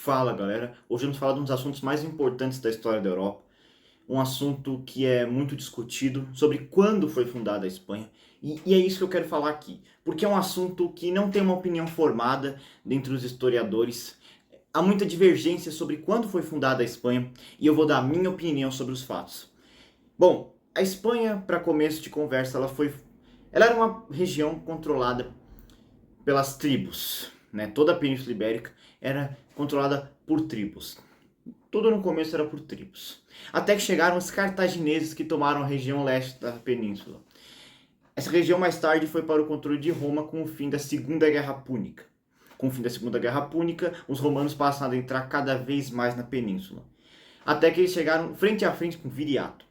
Fala galera, hoje vamos falar de um dos assuntos mais importantes da história da Europa, um assunto que é muito discutido sobre quando foi fundada a Espanha, e é isso que eu quero falar aqui, porque é um assunto que não tem uma opinião formada dentre os historiadores, há muita divergência sobre quando foi fundada a Espanha, e eu vou dar a minha opinião sobre os fatos. Bom, a Espanha, para começo de conversa, ela era uma região controlada pelas tribos, né? Toda a Península Ibérica era controlada por tribos. Tudo no começo era por tribos. Até que chegaram os cartagineses que tomaram a região leste da península. Essa região mais tarde foi para o controle de Roma com o fim da Segunda Guerra Púnica. Com o fim da Segunda Guerra Púnica, os romanos passaram a entrar cada vez mais na península. Até que eles chegaram frente a frente com Viriato,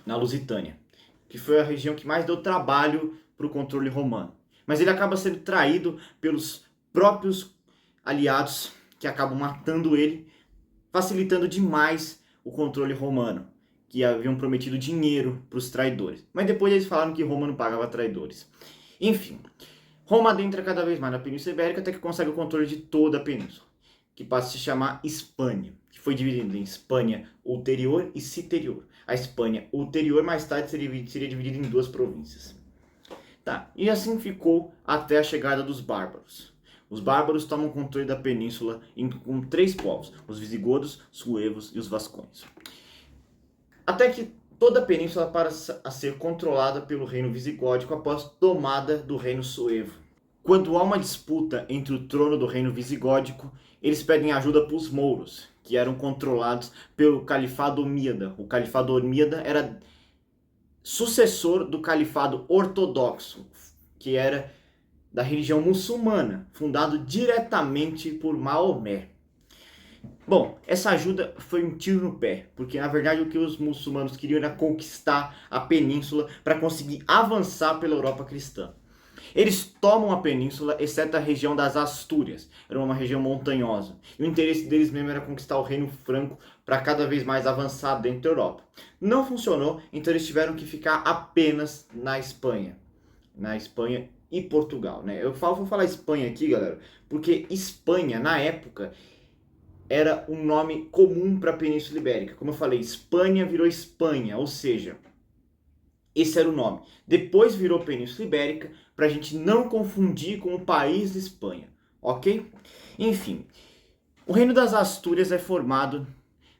na Lusitânia, que foi a região que mais deu trabalho para o controle romano. Mas ele acaba sendo traído pelos próprios aliados que acabam matando ele, facilitando demais o controle romano, que haviam prometido dinheiro para os traidores. Mas depois eles falaram que Roma não pagava traidores. Enfim, Roma adentra cada vez mais na Península Ibérica até que consegue o controle de toda a península, que passa a se chamar Espanha, que foi dividida em Espanha ulterior e citerior. A Espanha ulterior mais tarde seria dividida em duas províncias. Tá, e assim ficou até a chegada dos bárbaros. Os bárbaros tomam controle da península com três povos, os visigodos, suevos e os vascões. Até que toda a península passa a ser controlada pelo reino visigódico após tomada do reino suevo. Quando há uma disputa entre o trono do reino visigódico, eles pedem ajuda para os mouros, que eram controlados pelo califado omíada. O califado omíada era sucessor do califado ortodoxo, que era da religião muçulmana, fundado diretamente por Maomé. Bom, essa ajuda foi um tiro no pé, porque na verdade o que os muçulmanos queriam era conquistar a península para conseguir avançar pela Europa cristã. Eles tomam a península, exceto a região das Astúrias, era uma região montanhosa. E o interesse deles mesmo era conquistar o reino franco para cada vez mais avançar dentro da Europa. Não funcionou, então eles tiveram que ficar apenas na Espanha. Na Espanha e Portugal, né? Vou falar Espanha aqui, galera, porque Espanha, na época, era um nome comum para a Península Ibérica. Como eu falei, Espanha virou Espanha, ou seja, esse era o nome. Depois virou Península Ibérica, para a gente não confundir com o país de Espanha, ok? Enfim, o Reino das Astúrias é formado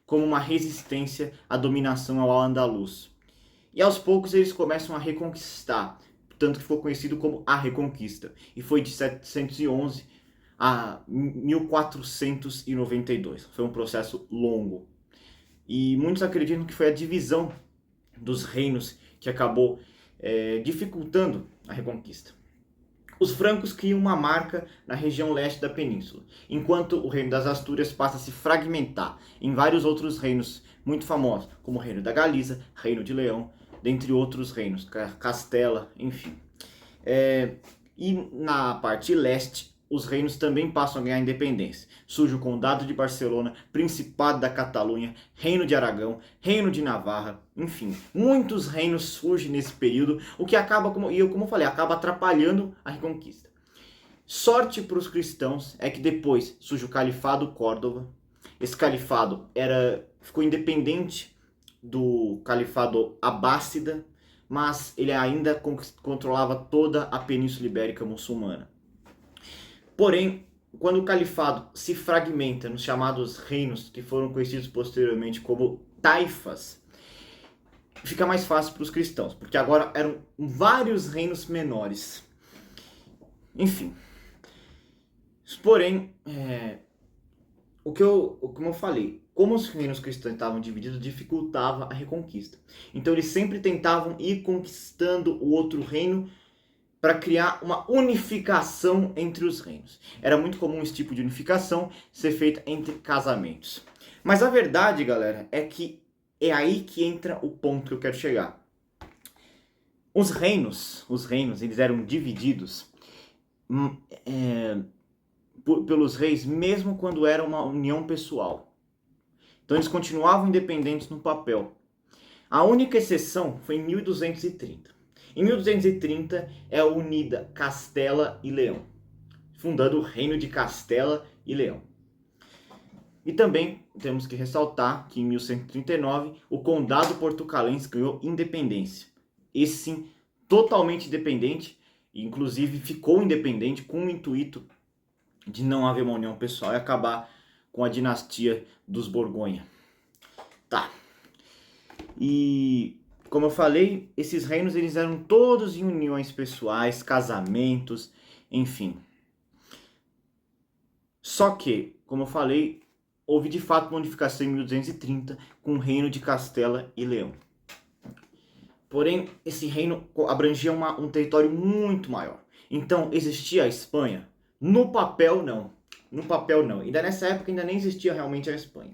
como uma resistência à dominação ao Al-Andalus. E aos poucos eles começam a reconquistar, tanto que ficou conhecido como a Reconquista. E foi de 711 a 1492. Foi um processo longo. E muitos acreditam que foi a divisão dos reinos que acabou dificultando a Reconquista. Os francos criam uma marca na região leste da península, enquanto o reino das Astúrias passa a se fragmentar em vários outros reinos muito famosos, como o reino da Galiza, reino de Leão, dentre outros reinos, Castela, enfim. E na parte leste, os reinos também passam a ganhar independência. Surge o Condado de Barcelona, Principado da Catalunha, Reino de Aragão, Reino de Navarra, enfim. Muitos reinos surgem nesse período, o que acaba, como eu falei, acaba atrapalhando a Reconquista. Sorte para os cristãos é que depois surge o Califado Córdoba. Esse califado ficou independente do Califado Abássida, mas ele ainda controlava toda a Península Ibérica muçulmana. Porém, quando o califado se fragmenta nos chamados reinos, que foram conhecidos posteriormente como taifas, fica mais fácil para os cristãos, porque agora eram vários reinos menores. Enfim. Porém, como eu falei, como os reinos cristãos estavam divididos, dificultava a reconquista. Então eles sempre tentavam ir conquistando o outro reino para criar uma unificação entre os reinos. Era muito comum esse tipo de unificação ser feita entre casamentos. Mas a verdade, galera, é que é aí que entra o ponto que eu quero chegar. Os reinos, eles eram divididos pelos reis, mesmo quando era uma união pessoal. Então eles continuavam independentes no papel. A única exceção foi em 1230. Em 1230 é unida Castela e Leão, fundando o Reino de Castela e Leão. E também temos que ressaltar que em 1139 o Condado Portucalense ganhou independência. Esse sim, totalmente independente, e inclusive ficou independente com o intuito de não haver uma união pessoal e acabar com a dinastia dos Borgonha. Tá. E como eu falei, esses reinos eles eram todos em uniões pessoais, casamentos, enfim. Só que, como eu falei, houve de fato uma unificação em 1230 com o reino de Castela e Leão. Porém, esse reino abrangia um território muito maior. Então, existia a Espanha? No papel, não. No papel, não. Ainda nessa época, ainda nem existia realmente a Espanha.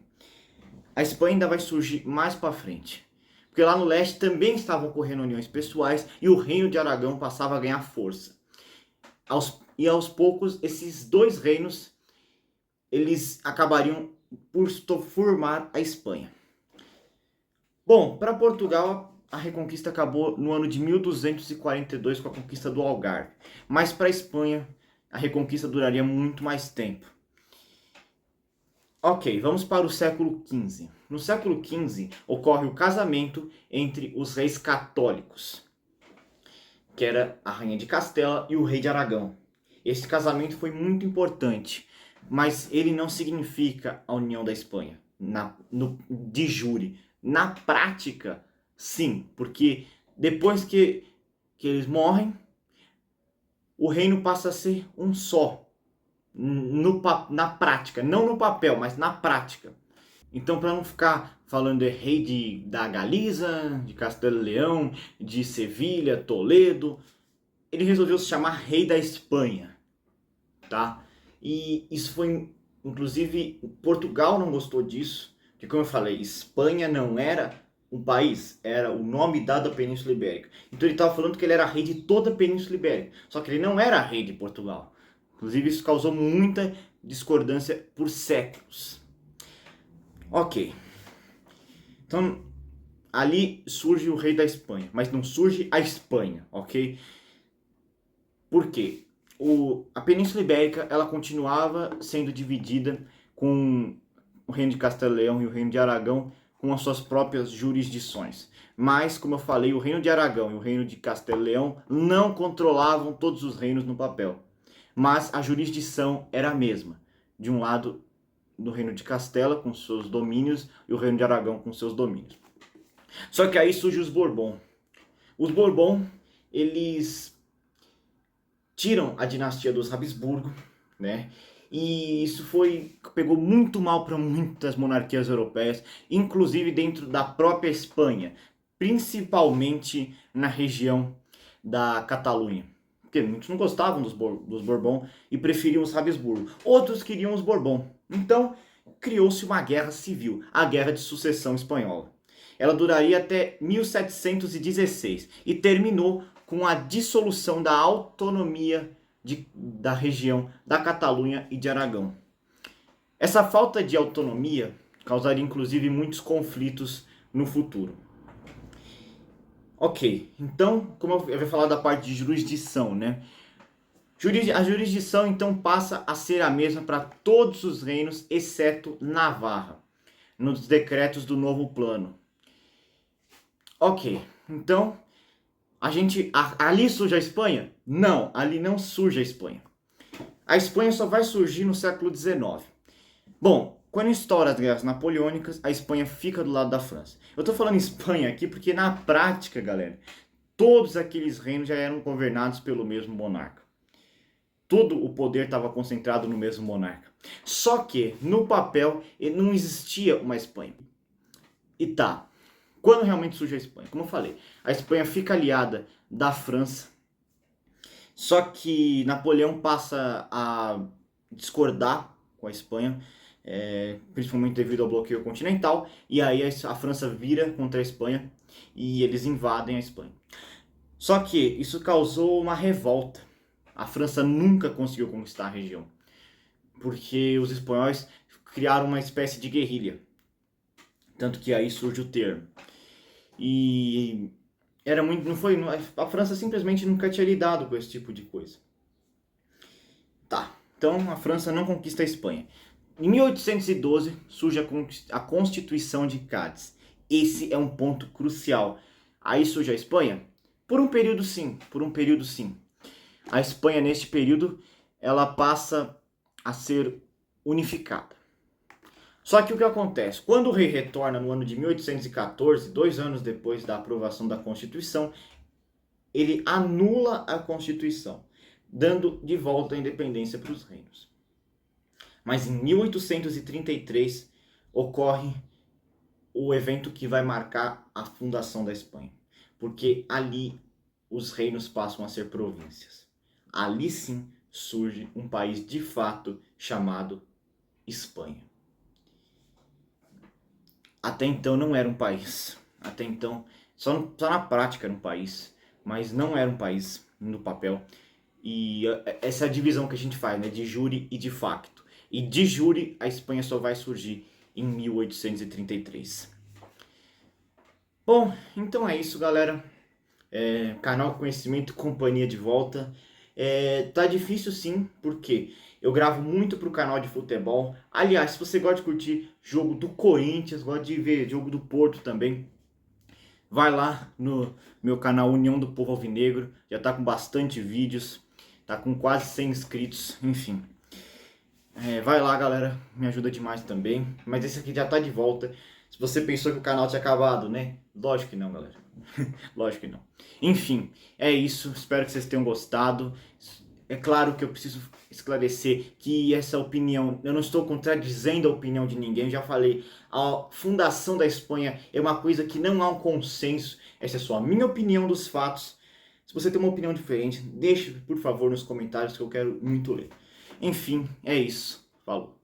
A Espanha ainda vai surgir mais para frente. Porque lá no leste também estavam ocorrendo uniões pessoais e o reino de Aragão passava a ganhar força. E aos poucos, esses dois reinos, eles acabariam por formar a Espanha. Bom, para Portugal, a Reconquista acabou no ano de 1242 com a conquista do Algarve. Mas para a Espanha, a Reconquista duraria muito mais tempo. Ok, vamos para o século XV. No século XV ocorre o casamento entre os reis católicos, que era a rainha de Castela e o rei de Aragão. Esse casamento foi muito importante, mas ele não significa a união da Espanha, de jure. Na prática, sim, porque depois que eles morrem, o reino passa a ser um só. Na prática, não no papel, mas na prática. Então, para não ficar falando rei da Galiza, de Castelo e Leão, de Sevilha, Toledo, ele resolveu se chamar rei da Espanha, tá? E isso foi, inclusive, Portugal não gostou disso, porque como eu falei, Espanha não era um país, era o nome dado à Península Ibérica. Então ele estava falando que ele era rei de toda a Península Ibérica, só que ele não era rei de Portugal. Inclusive isso causou muita discordância por séculos. Ok. Então, ali surge o rei da Espanha, mas não surge a Espanha, ok? Por quê? A Península Ibérica ela continuava sendo dividida com o reino de Castelo e Leão e o reino de Aragão com as suas próprias jurisdições. Mas, como eu falei, o reino de Aragão e o reino de Castelo e Leão não controlavam todos os reinos no papel. Mas a jurisdição era a mesma. De um lado, do reino de Castela com seus domínios e o reino de Aragão com seus domínios. Só que aí surgem os Bourbon. Os Bourbon, eles tiram a dinastia dos Habsburgo, né? E isso pegou muito mal para muitas monarquias europeias, inclusive dentro da própria Espanha, principalmente na região da Catalunha. Porque muitos não gostavam dos Bourbon e preferiam os Habsburgo. Outros queriam os Bourbon. Então, criou-se uma guerra civil, a Guerra de Sucessão Espanhola. Ela duraria até 1716 e terminou com a dissolução da autonomia da região da Catalunha e de Aragão. Essa falta de autonomia causaria inclusive muitos conflitos no futuro. Ok, então, como eu vou falar da parte de jurisdição, né? A jurisdição então passa a ser a mesma para todos os reinos, exceto Navarra, nos decretos do novo plano. Ok, então ali surge a Espanha? Não, ali não surge a Espanha. A Espanha só vai surgir no século XIX. Bom, quando estoura as guerras napoleônicas, a Espanha fica do lado da França. Eu tô falando Espanha aqui porque na prática, galera, todos aqueles reinos já eram governados pelo mesmo monarca. Todo o poder estava concentrado no mesmo monarca. Só que, no papel, não existia uma Espanha. E tá, quando realmente surge a Espanha? Como eu falei, a Espanha fica aliada da França, só que Napoleão passa a discordar com a Espanha, principalmente devido ao bloqueio continental, e aí a França vira contra a Espanha e eles invadem a Espanha. Só que isso causou uma revolta. A França nunca conseguiu conquistar a região, porque os espanhóis criaram uma espécie de guerrilha. Tanto que aí surge o termo. E era muito, a França simplesmente nunca tinha lidado com esse tipo de coisa. Tá, então a França não conquista a Espanha. Em 1812 surge a Constituição de Cádiz. Esse é um ponto crucial. Aí surge a Espanha? Por um período sim, por um período sim. A Espanha neste período ela passa a ser unificada. Só que o que acontece? Quando o rei retorna no ano de 1814, 2 anos depois da aprovação da Constituição, ele anula a Constituição, dando de volta a independência para os reinos. Mas em 1833 ocorre o evento que vai marcar a fundação da Espanha, porque ali os reinos passam a ser províncias. Ali sim surge um país de fato chamado Espanha. Até então não era um país. Até então, só na prática era um país, mas não era um país no papel. E essa é a divisão que a gente faz, né, de jure e de facto. E de jure a Espanha só vai surgir em 1833. Bom, então é isso, galera. Canal Conhecimento Companhia de volta. Tá difícil sim, porque eu gravo muito pro canal de futebol. Aliás, se você gosta de curtir jogo do Corinthians, gosta de ver jogo do Porto também, vai lá no meu canal União do Povo Alvinegro. Já tá com bastante vídeos, tá com quase 100 inscritos, enfim. Vai lá, galera, me ajuda demais também. Mas esse aqui já tá de volta. Se você pensou que o canal tinha acabado, né? Lógico que não, galera. Lógico que não. Enfim, é isso. Espero que vocês tenham gostado. É claro que eu preciso esclarecer que essa opinião, eu não estou contradizendo a opinião de ninguém, eu já falei, a fundação da Espanha é uma coisa que não há um consenso, essa é só a minha opinião dos fatos. Se você tem uma opinião diferente, deixe por favor nos comentários que eu quero muito ler. Enfim, é isso. Falou.